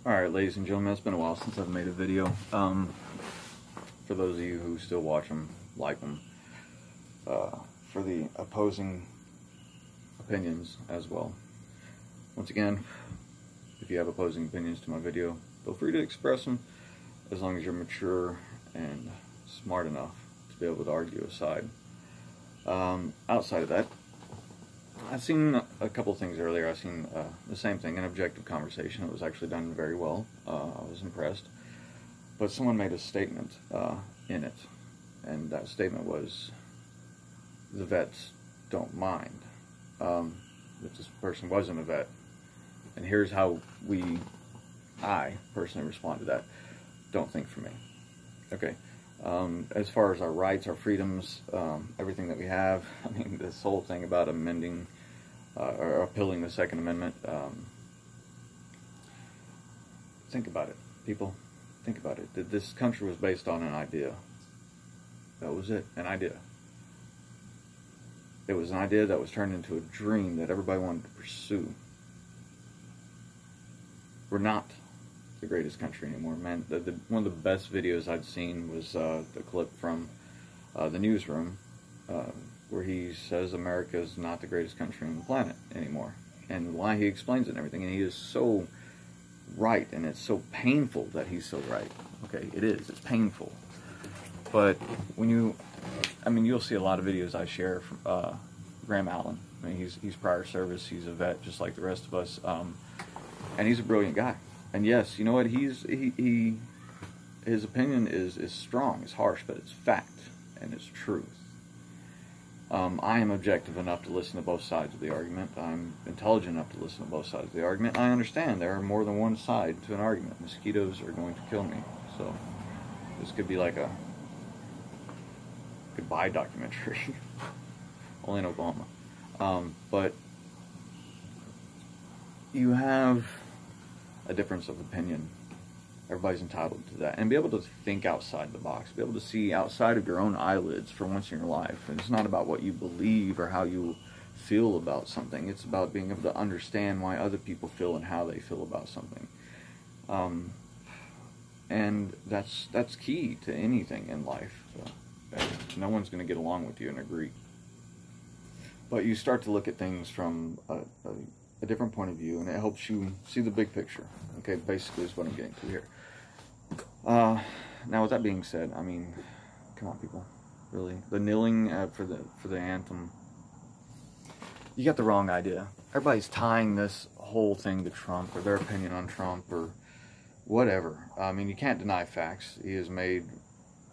Alright, ladies and gentlemen, it's been a while since I've made a video. For those of you who still watch them, like them, for the opposing opinions as well. Once again, if you have opposing opinions to my video, feel free to express them, as long as you're mature and smart enough to be able to argue aside. Outside of that, I've seen a couple things earlier. I've seen the same thing, an objective conversation. It was actually done very well. I was impressed. But someone made a statement in it, and that statement was, the vets don't mind. That this person wasn't a vet. And here's how I personally respond to that. Don't think for me. Okay. As far as our rights, our freedoms, everything that we have, I mean, this whole thing about amending or appealing the Second Amendment, think about it, people. Think about it. This country was based on an idea. That was it, an idea. It was an idea that was turned into a dream that everybody wanted to pursue. We're not the greatest country anymore, man. One of the best videos I'd seen was the clip from the newsroom where he says America is not the greatest country on the planet anymore, and why he explains it and everything. And he is so right, and it's so painful that he's so right. Okay, it is. It's painful. But when you'll see a lot of videos I share from Graham Allen. I mean, he's prior service. He's a vet, just like the rest of us, and he's a brilliant guy. And yes, you know what? His opinion is strong, it's harsh, but it's fact and it's truth. I am objective enough to listen to both sides of the argument. I'm intelligent enough to listen to both sides of the argument. I understand there are more than one side to an argument. Mosquitoes are going to kill me, so this could be like a goodbye documentary. Only in Oklahoma. But you have a difference of opinion. Everybody's entitled to that, and be able to think outside the box, be able to see outside of your own eyelids for once in your life. And it's not about what you believe or how you feel about something. It's about being able to understand why other people feel and how they feel about something. And that's key to anything in life. So, no one's going to get along with you and agree. But you start to look at things from a different point of view, and it helps you see the big picture. Okay, basically is what I'm getting to here. Now, with that being said, I mean, come on, people, really, the kneeling for the anthem, you got the wrong idea. Everybody's tying this whole thing to Trump or their opinion on Trump or whatever. I mean, you can't deny facts. He has made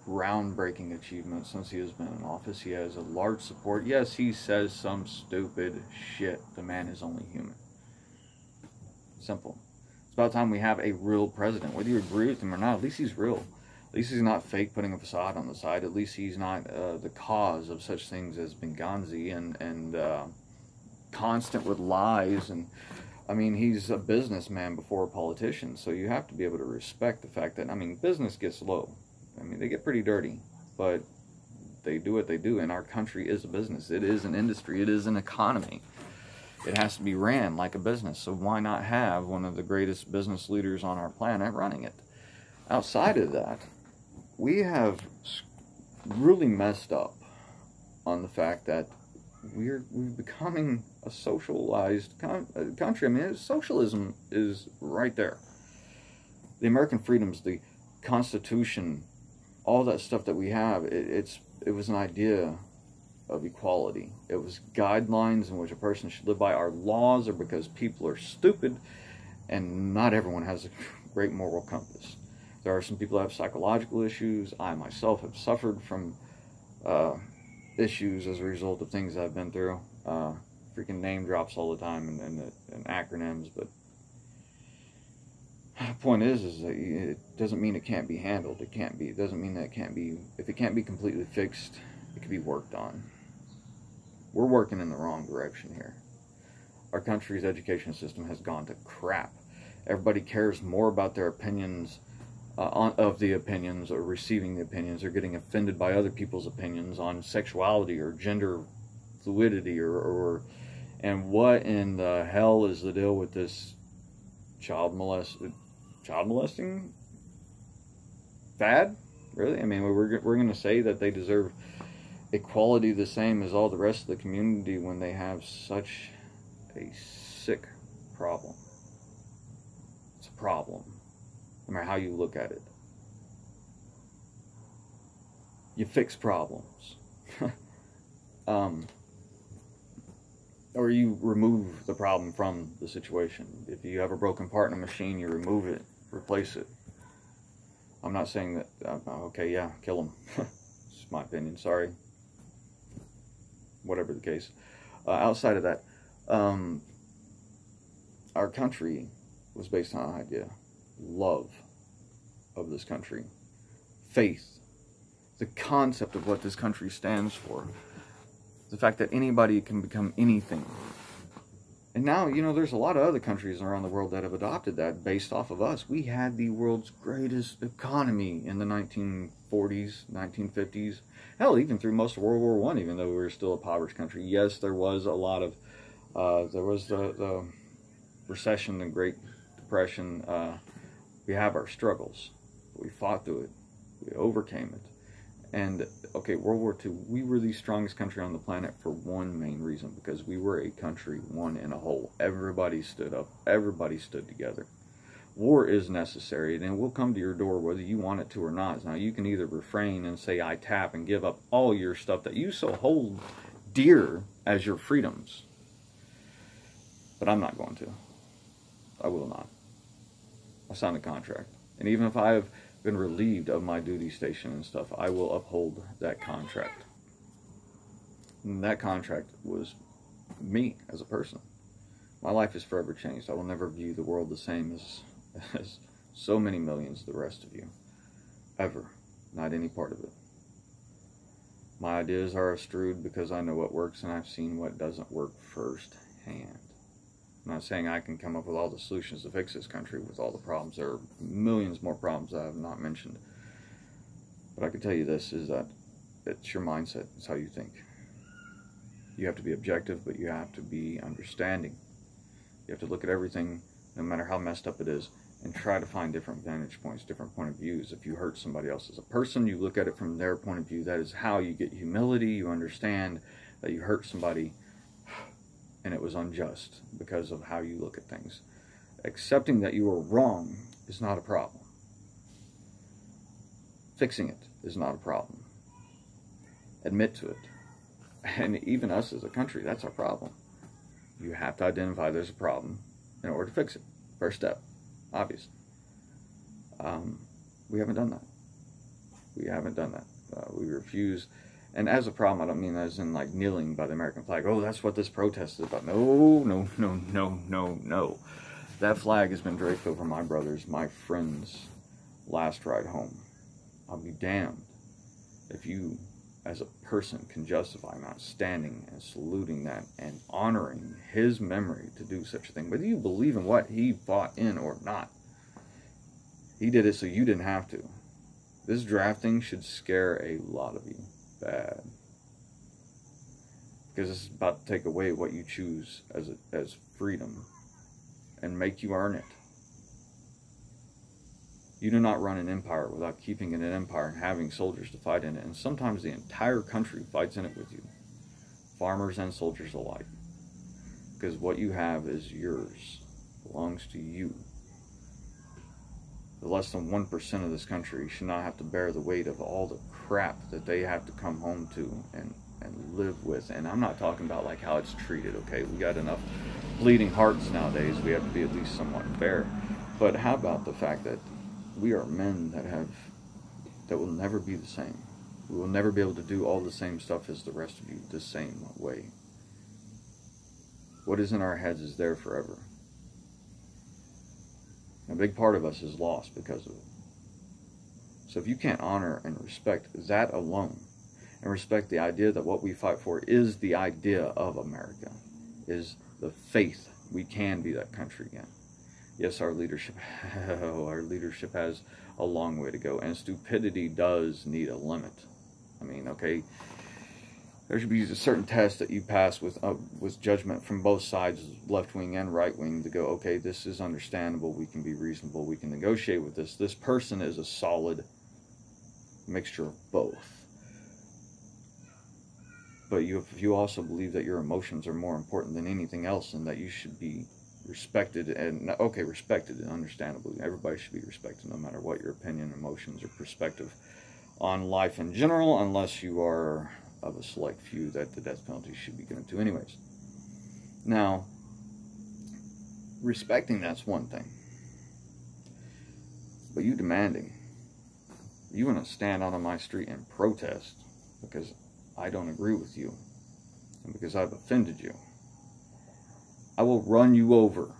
groundbreaking achievements since he has been in office. He has a large support. Yes, he says some stupid shit. The man is only human. Simple. It's about time we have a real president. Whether you agree with him or not, at least he's real. At least he's not fake putting a facade on the side. At least he's not the cause of such things as Benghazi and constant with lies. And I mean, he's a businessman before a politician, so you have to be able to respect the fact that, I mean, business gets low. I mean, they get pretty dirty, but they do what they do, and our country is a business. It is an industry. It is an economy. It has to be ran like a business, so why not have one of the greatest business leaders on our planet running it? Outside of that, we have really messed up on the fact that we're becoming a socialized country. I mean, socialism is right there. The American freedoms, the Constitution, all that stuff that we have, it was an idea of equality. It was guidelines in which a person should live by. Our laws are because people are stupid, and not everyone has a great moral compass. There are some people who have psychological issues. I myself have suffered from issues as a result of things I've been through. Freaking name drops all the time and acronyms, but the point is that it doesn't mean it can't be handled. It can't be. It doesn't mean that it can't be. If it can't be completely fixed, it can be worked on. We're working in the wrong direction here. Our country's education system has gone to crap. Everybody cares more about their opinions, of the opinions, or receiving the opinions, or getting offended by other people's opinions on sexuality or gender fluidity, and what in the hell is the deal with this child child molesting bad? Really? I mean, we're going to say that they deserve equality the same as all the rest of the community when they have such a sick problem. It's a problem, no matter how you look at it. You fix problems. Or you remove the problem from the situation. If you have a broken part in a machine, you remove it, replace it. I'm not saying that, okay, yeah, kill them. It's my opinion, sorry. Whatever the case. Outside of that, our country was based on an idea. Love of this country. Faith. The concept of what this country stands for. The fact that anybody can become anything. And now, you know, there's a lot of other countries around the world that have adopted that based off of us. We had the world's greatest economy in the 1940s, 1950s. Hell, even through most of World War I, even though we were still a impoverished country. Yes, there was a lot of, there was the recession, the Great Depression. We have our struggles. We fought through it. We overcame it. And, okay, World War II, we were the strongest country on the planet for one main reason, because we were a country, one in a whole. Everybody stood up. Everybody stood together. War is necessary, and it will come to your door whether you want it to or not. Now, you can either refrain and say, I tap, and give up all your stuff that you so hold dear as your freedoms. But I'm not going to. I will not. I signed a contract. And even if I have been relieved of my duty station and stuff, I will uphold that contract. And that contract was me as a person. My life is forever changed. I will never view the world the same as so many millions of the rest of you. Ever. Not any part of it. My ideas are astrewed because I know what works and I've seen what doesn't work firsthand. I'm not saying I can come up with all the solutions to fix this country with all the problems. There are millions more problems I have not mentioned. But I can tell you this, is that it's your mindset. It's how you think. You have to be objective, but you have to be understanding. You have to look at everything, no matter how messed up it is, and try to find different vantage points, different point of views. If you hurt somebody else as a person, you look at it from their point of view. That is how you get humility. You understand that you hurt somebody and it was unjust because of how you look at things. Accepting that you are wrong is not a problem. Fixing it is not a problem. Admit to it. And even us as a country, that's our problem. You have to identify there's a problem in order to fix it. First step, obviously. We haven't done that. We haven't done that. We refuse. And as a problem, I don't mean as in like kneeling by the American flag. Oh, that's what this protest is about. No, no, no, no, no, no. That flag has been draped over my brother's, my friend's last ride home. I'll be damned if you, as a person, can justify not standing and saluting that and honoring his memory to do such a thing. Whether you believe in what he fought in or not. He did it so you didn't have to. This drafting should scare a lot of you. Bad. Because it's about to take away what you choose as freedom and make you earn it. You do not run an empire without keeping it an empire and having soldiers to fight in it. And sometimes the entire country fights in it with you. Farmers and soldiers alike. Because what you have is yours. Belongs to you. The less than 1% of this country should not have to bear the weight of all the crap that they have to come home to and live with. And I'm not talking about like how it's treated, okay? We got enough bleeding hearts nowadays. We have to be at least somewhat fair. But how about the fact that we are men that will never be the same. We will never be able to do all the same stuff as the rest of you the same way. What is in our heads is there forever. A big part of us is lost because of it. So if you can't honor and respect that alone, and respect the idea that what we fight for is the idea of America, is the faith we can be that country again. Yes, our leadership has a long way to go, and stupidity does need a limit. I mean, okay, there should be a certain test that you pass with judgment from both sides, left wing and right wing, to go, okay, this is understandable, we can be reasonable, we can negotiate with this. This person is a solid mixture of both. But if you also believe that your emotions are more important than anything else, and that you should be respected, and okay, respected and understandably, everybody should be respected no matter what your opinion, emotions, or perspective on life in general, unless you are of a select few that the death penalty should be given to anyways. Now, respecting, that's one thing. But you demanding, you want to stand out on my street and protest because I don't agree with you and because I've offended you, I will run you over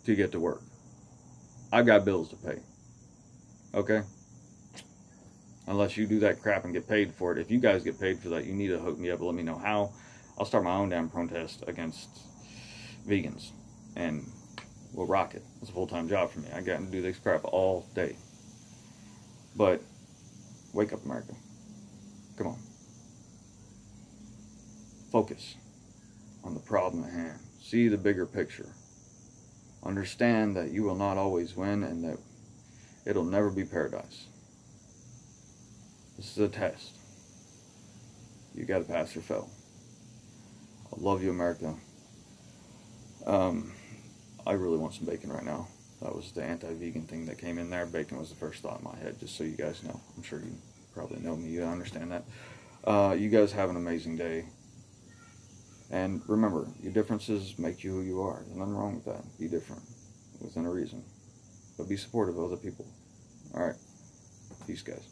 to get to work. I've got bills to pay. Okay? Unless you do that crap and get paid for it. If you guys get paid for that, you need to hook me up and let me know how. I'll start my own damn protest against vegans. And we'll rock it. It's a full-time job for me. I got to do this crap all day. But, wake up, America. Come on. Focus on the problem at hand. See the bigger picture. Understand that you will not always win and that it'll never be paradise. This is a test. You got to pass or fail. I love you, America. I really want some bacon right now. That was the anti-vegan thing that came in there. Bacon was the first thought in my head, just so you guys know. I'm sure you probably know me. You understand that. You guys have an amazing day. And remember, your differences make you who you are. There's nothing wrong with that. Be different within a reason. But be supportive of other people. Alright. Peace, guys.